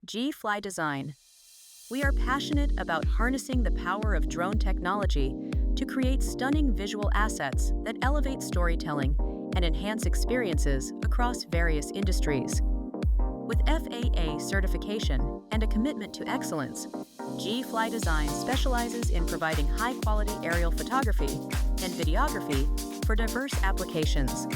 GFLY Design. We are passionate about harnessing the power of drone technology to create stunning visual assets that elevate storytelling and enhance experiences across various industries. With FAA certification and a commitment to excellence, GFLY Design specializes in providing high-quality aerial photography and videography for diverse applications.